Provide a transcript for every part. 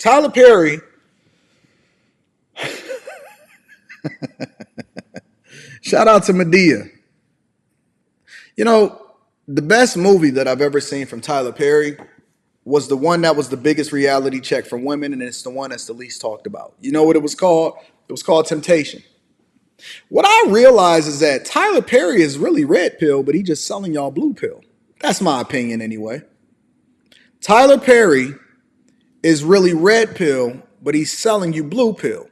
Tyler Perry, shout out to Medea. You know, the best movie that I've ever seen from Tyler Perry was the one that was the biggest reality check from women, and it's the one that's the least talked about. You know what it was called? It was called Temptation. What I realize is that Tyler Perry is really red pill, but he just selling y'all blue pill. That's my opinion anyway. Tyler Perry is really red pill, but he's selling you blue pill.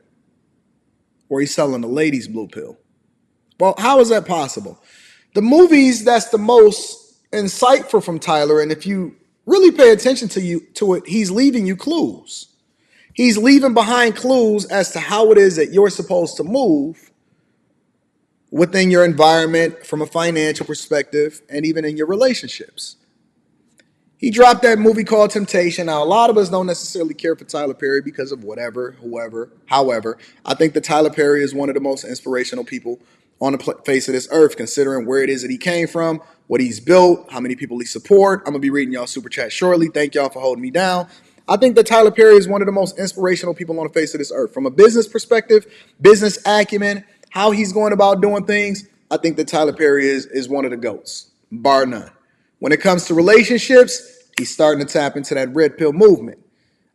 Or he's selling the ladies blue pill. Well, how is that possible? The movies that's the most insightful from Tyler, and if you really pay attention to it, he's leaving you clues. He's leaving behind clues as to how it is that you're supposed to move within your environment from a financial perspective and even in your relationships. He dropped that movie called Temptation. Now, a lot of us don't necessarily care for Tyler Perry because of whoever. However, I think that Tyler Perry is one of the most inspirational people on the face of this earth, considering where it is that he came from, what he's built, how many people he support. I'm going to be reading y'all super chat shortly. Thank y'all for holding me down. I think that Tyler Perry is one of the most inspirational people on the face of this earth. From a business perspective, business acumen, how he's going about doing things, I think that Tyler Perry is one of the GOATs, bar none. When it comes to relationships, he's starting to tap into that red pill movement.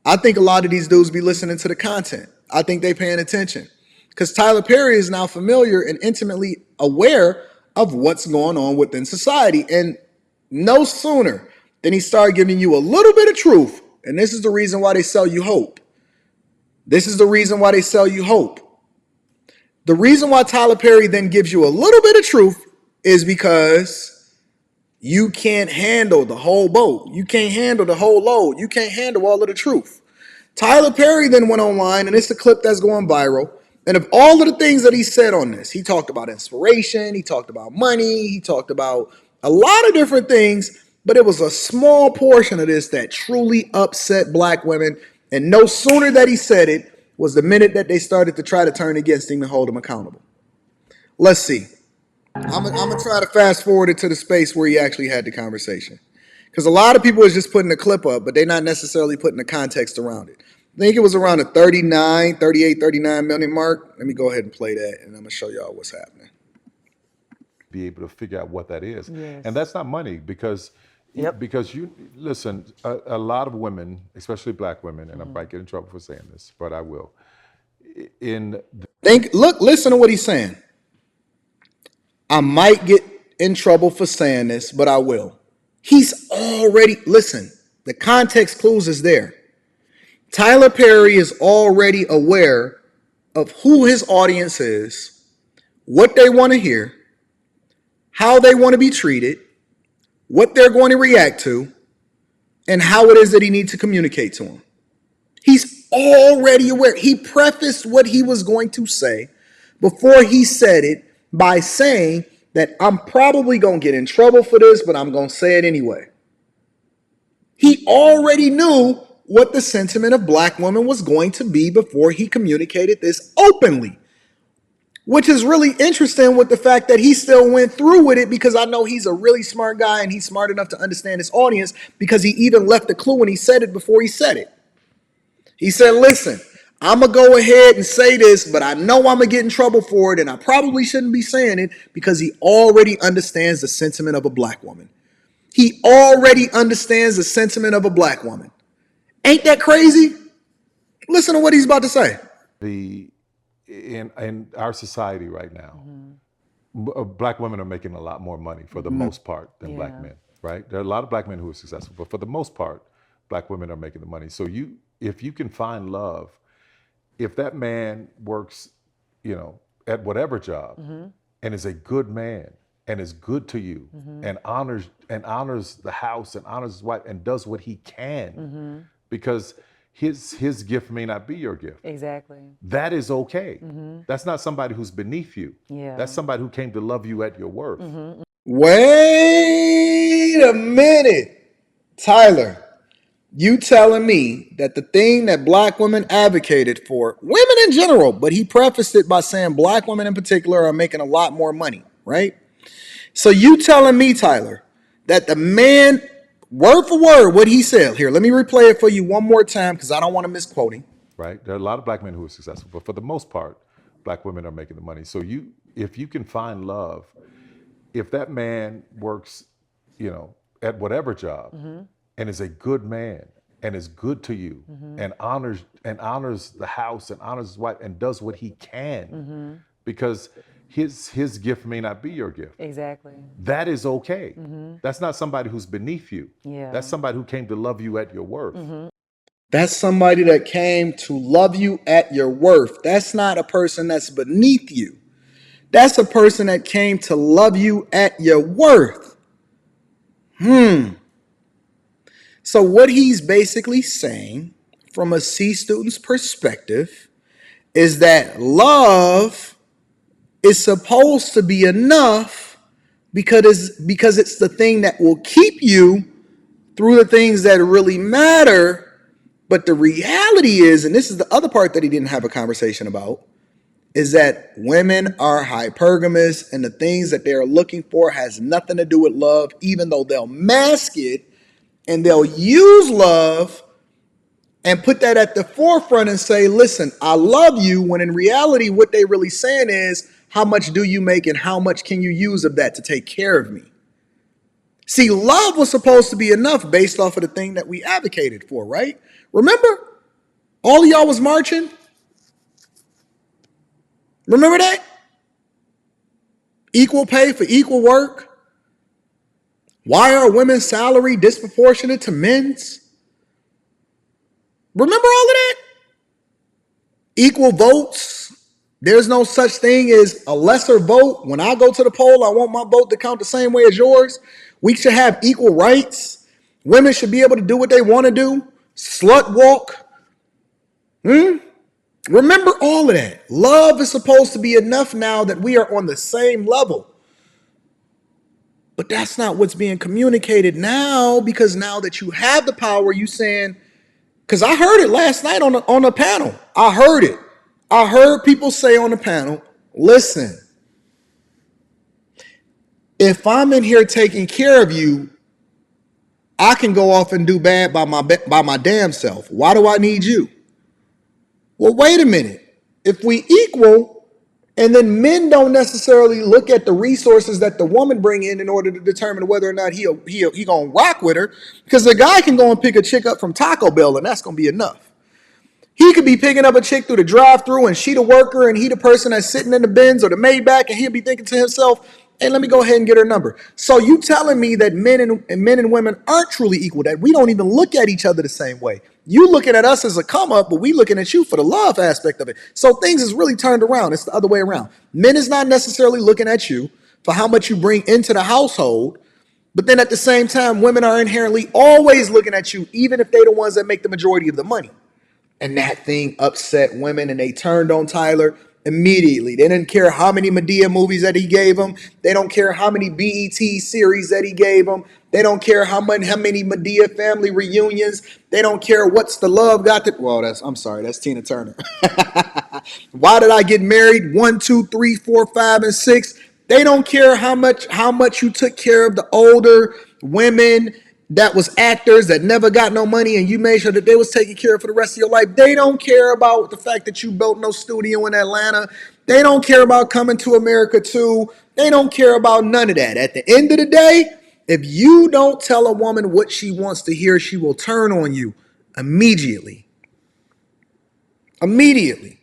I think a lot of these dudes be listening to the content. I think they paying attention because Tyler Perry is now familiar and intimately aware of what's going on within society. And no sooner than he started giving you a little bit of truth. And this is the reason why they sell you hope. This is the reason why they sell you hope. The reason why Tyler Perry then gives you a little bit of truth is because you can't handle the whole boat. You can't handle the whole load. You can't handle all of the truth. Tyler Perry then went online, and it's the clip that's going viral. And of all of the things that he said on this, he talked about inspiration, he talked about money, he talked about a lot of different things, but it was a small portion of this that truly upset black women. And no sooner that he said it was the minute that they started to try to turn against him and hold him accountable. Let's see. I'm gonna try to fast forward it to the space where he actually had the conversation. Because a lot of people is just putting the clip up, but they're not necessarily putting the context around it. I think it was around the 39 million mark. Let me go ahead and play that, and I'm gonna show y'all what's happening. Be able to figure out what that is. Yes. And that's not money because you listen, a lot of women, especially black women, and I might get in trouble for saying this, but I will. Listen to what he's saying. I might get in trouble for saying this, but I will. He's already, listen, the context clues is there. Tyler Perry is already aware of who his audience is, what they want to hear, how they want to be treated, what they're going to react to, and how it is that he needs to communicate to them. He's already aware. He prefaced what he was going to say before he said it by saying that I'm probably going to get in trouble for this, but I'm going to say it anyway. He already knew what the sentiment of black women was going to be before he communicated this openly, which is really interesting with the fact that he still went through with it, because I know he's a really smart guy and he's smart enough to understand his audience, because he even left a clue when he said it before he said it. He said, listen, I'm going to go ahead and say this, but I know I'm going to get in trouble for it, and I probably shouldn't be saying it, because he already understands the sentiment of a black woman. He already understands the sentiment of a black woman. Ain't that crazy? Listen to what he's about to say. In our society right now, black women are making a lot more money for the most part than black men, right? There are a lot of black men who are successful, but for the most part, black women are making the money. So if you can find love, if that man works, at whatever job and is a good man and is good to you and honors the house and honors his wife and does what he can, because his gift may not be your gift. Exactly. That is okay. That's not somebody who's beneath you. Yeah. That's somebody who came to love you at your worth. Wait a minute. Tyler, you telling me that the thing that black women advocated for, women in general, but he prefaced it by saying black women in particular are making a lot more money, right? So you telling me, Tyler, that the man Word for word, what he said. Here, let me replay it for you one more time because I don't want to misquote him. Right? There are a lot of black men who are successful, but for the most part, black women are making the money. So if you can find love, if that man works, at whatever job, and is a good man and is good to you, and honors the house and honors his wife and does what he can, because his gift may not be your gift. Exactly. That is okay. That's not somebody who's beneath you. Yeah. That's somebody who came to love you at your worth. That's somebody that came to love you at your worth. That's not a person that's beneath you. That's a person that came to love you at your worth. So what he's basically saying from a C student's perspective is that love is supposed to be enough because it's the thing that will keep you through the things that really matter. But the reality is, and this is the other part that he didn't have a conversation about, is that women are hypergamous and the things that they're looking for has nothing to do with love, even though they'll mask it and they'll use love and put that at the forefront and say, listen, I love you, when in reality, what they really saying is, how much do you make and how much can you use of that to take care of me? See, love was supposed to be enough based off of the thing that we advocated for, right? Remember? All of y'all was marching. Remember that? Equal pay for equal work. Why are women's salary disproportionate to men's? Remember all of that? Equal votes. There's no such thing as a lesser vote. When I go to the poll, I want my vote to count the same way as yours. We should have equal rights. Women should be able to do what they want to do. Slut walk. Remember all of that. Love is supposed to be enough now that we are on the same level. But that's not what's being communicated now, because now that you have the power, you saying, because I heard it last night on a panel. I heard it. I heard people say on the panel, listen, if I'm in here taking care of you, I can go off and do bad by my damn self. Why do I need you? Well, wait a minute. If we equal, and then men don't necessarily look at the resources that the woman bring in order to determine whether or not he gonna rock with her, because the guy can go and pick a chick up from Taco Bell and that's gonna be enough. He could be picking up a chick through the drive-thru and she the worker and he the person that's sitting in the Benz or the Maybach, and he'll be thinking to himself, hey, let me go ahead and get her number. So you telling me that men and women aren't truly equal, that we don't even look at each other the same way. You looking at us as a come up, but we looking at you for the love aspect of it. So things is really turned around. It's the other way around. Men is not necessarily looking at you for how much you bring into the household, but then at the same time, women are inherently always looking at you, even if they're the ones that make the majority of the money. And that thing upset women, and they turned on Tyler immediately. They didn't care how many Madea movies that he gave them. They don't care how many BET series that he gave them. They don't care how many Madea family reunions. They don't care what's the love got to. Well, that's Tina Turner. Why did I get married? 1, 2, 3, 4, 5, and 6. They don't care how much you took care of the older women that was actors that never got no money and you made sure that they was taken care of for the rest of your life. They don't care about the fact that you built no studio in Atlanta. They don't care about coming to America too. They don't care about none of that. At the end of the day, if you don't tell a woman what she wants to hear, she will turn on you immediately. Immediately.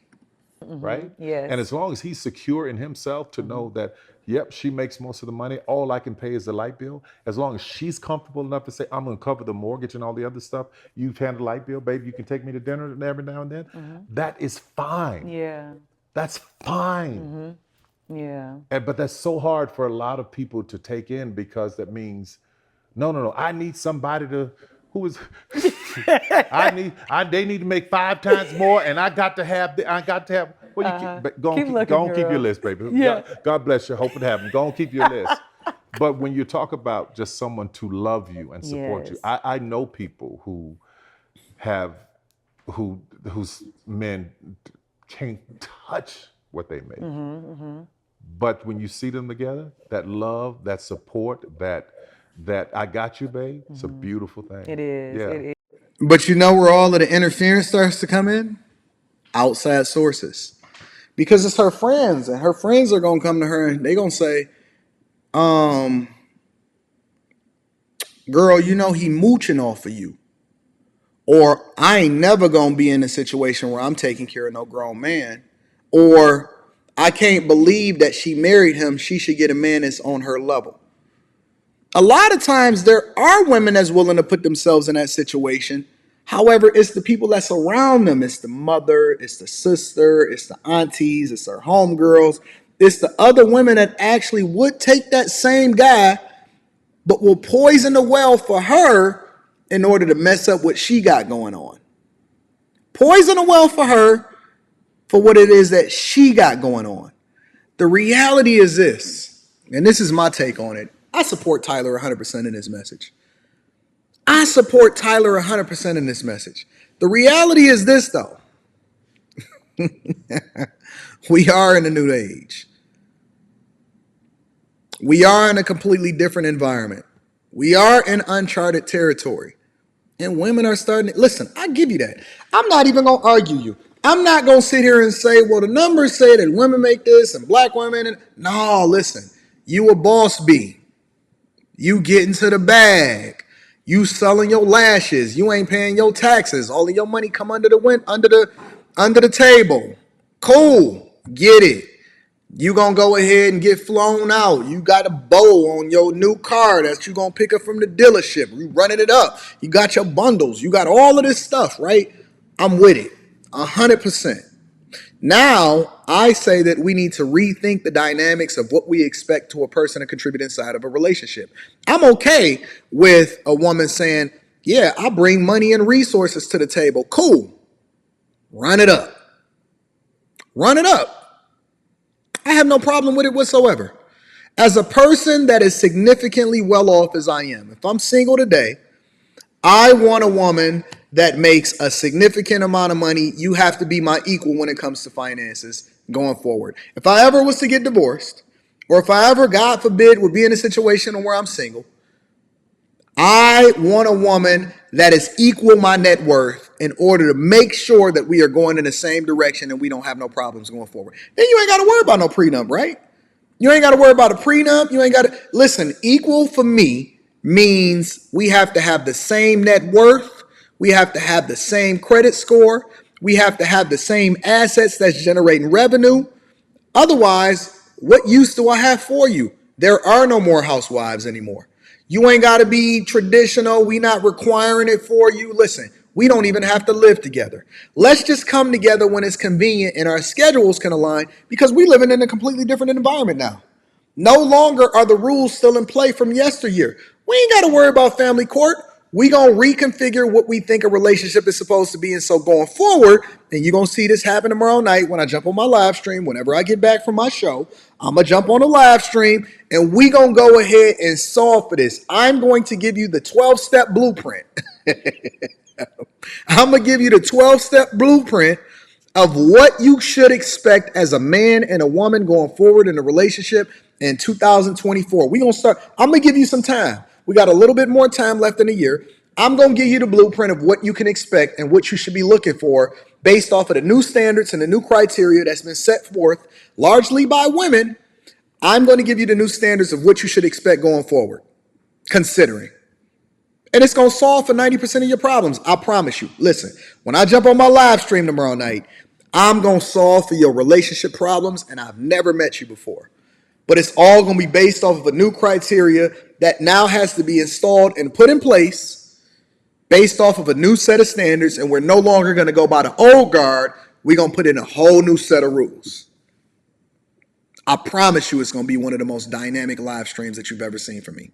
Right? Yes. And as long as he's secure in himself to know that, yep, she makes most of the money, all I can pay is the light bill. As long as she's comfortable enough to say, I'm going to cover the mortgage and all the other stuff, you've handled the light bill, baby, you can take me to dinner every now and then. That is fine. Yeah. That's fine. Yeah. But that's so hard for a lot of people to take in, because that means, no, I need somebody to, who is, they need to make 5 times more, and I got to have, well, you keep, go on, keep your list, baby. Yeah. God bless you, hope it happens. Go on, keep your list. But when you talk about just someone to love you and support you, I know people who whose men can't touch what they make. But when you see them together, that love, that support, that that I got you, babe, it's a beautiful thing. It is. Yeah. It is. But you know where all of the interference starts to come in? Outside sources. Because it's her friends, and her friends are gonna come to her and they gonna say, girl, you know he mooching off of you. Or I ain't never gonna be in a situation where I'm taking care of no grown man. Or I can't believe that she married him. She should get a man that's on her level. A lot of times there are women that's willing to put themselves in that situation. However, it's the people that surround them. It's the mother, it's the sister, it's the aunties, it's her homegirls. It's the other women that actually would take that same guy, but will poison the well for her in order to mess up what she got going on. Poison the well for her for what it is that she got going on. The reality is this, and this is my take on it. I support Tyler 100% in this message. I support Tyler 100% in this message. The reality is this, though. We are in a new age. We are in a completely different environment. We are in uncharted territory. And women are starting to, listen, I give you that. I'm not even going to argue you. I'm not going to sit here and say, well, the numbers say that women make this and black women. And no, listen, you a boss bee. You get into the bag. You selling your lashes. You ain't paying your taxes. All of your money come under the table. Cool. Get it. You gonna go ahead and get flown out. You got a bow on your new car that you gonna pick up from the dealership. You running it up. You got your bundles. You got all of this stuff, right? I'm with it. 100%. Now, I say that we need to rethink the dynamics of what we expect to a person to contribute inside of a relationship. I'm okay with a woman saying, yeah, I bring money and resources to the table. Cool. Run it up. Run it up. I have no problem with it whatsoever. As a person that is significantly well off as I am, if I'm single today, I want a woman that makes a significant amount of money. You have to be my equal when it comes to finances going forward. If I ever was to get divorced, or if I ever, God forbid, would be in a situation where I'm single, I want a woman that is equal my net worth in order to make sure that we are going in the same direction and we don't have no problems going forward. Then you ain't got to worry about no prenup, right? You ain't got to worry about a prenup. You ain't got to, listen, equal for me means we have to have the same net worth. We have to have the same credit score. We have to have the same assets that's generating revenue. Otherwise, what use do I have for you? There are no more housewives anymore. You ain't got to be traditional. We not requiring it for you. Listen, we don't even have to live together. Let's just come together when it's convenient and our schedules can align because we living in a completely different environment now. No longer are the rules still in play from yesteryear. We ain't got to worry about family court. We going to reconfigure what we think a relationship is supposed to be. And so going forward, and you're going to see this happen tomorrow night when I jump on my live stream, whenever I get back from my show, I'm going to jump on a live stream and we going to go ahead and solve for this. I'm going to give you the 12-step blueprint. I'm going to give you the 12-step blueprint of what you should expect as a man and a woman going forward in a relationship in 2024. We're going to start. I'm going to give you some time. We got a little bit more time left in a year. I'm going to give you the blueprint of what you can expect and what you should be looking for based off of the new standards and the new criteria that's been set forth largely by women. I'm going to give you the new standards of what you should expect going forward, considering. And it's going to solve for 90% of your problems. I promise you. Listen, when I jump on my live stream tomorrow night, I'm going to solve for your relationship problems, and I've never met you before. But it's all going to be based off of a new criteria that now has to be installed and put in place based off of a new set of standards, and we're no longer going to go by the old guard. We're going to put in a whole new set of rules. I promise you it's going to be one of the most dynamic live streams that you've ever seen from me.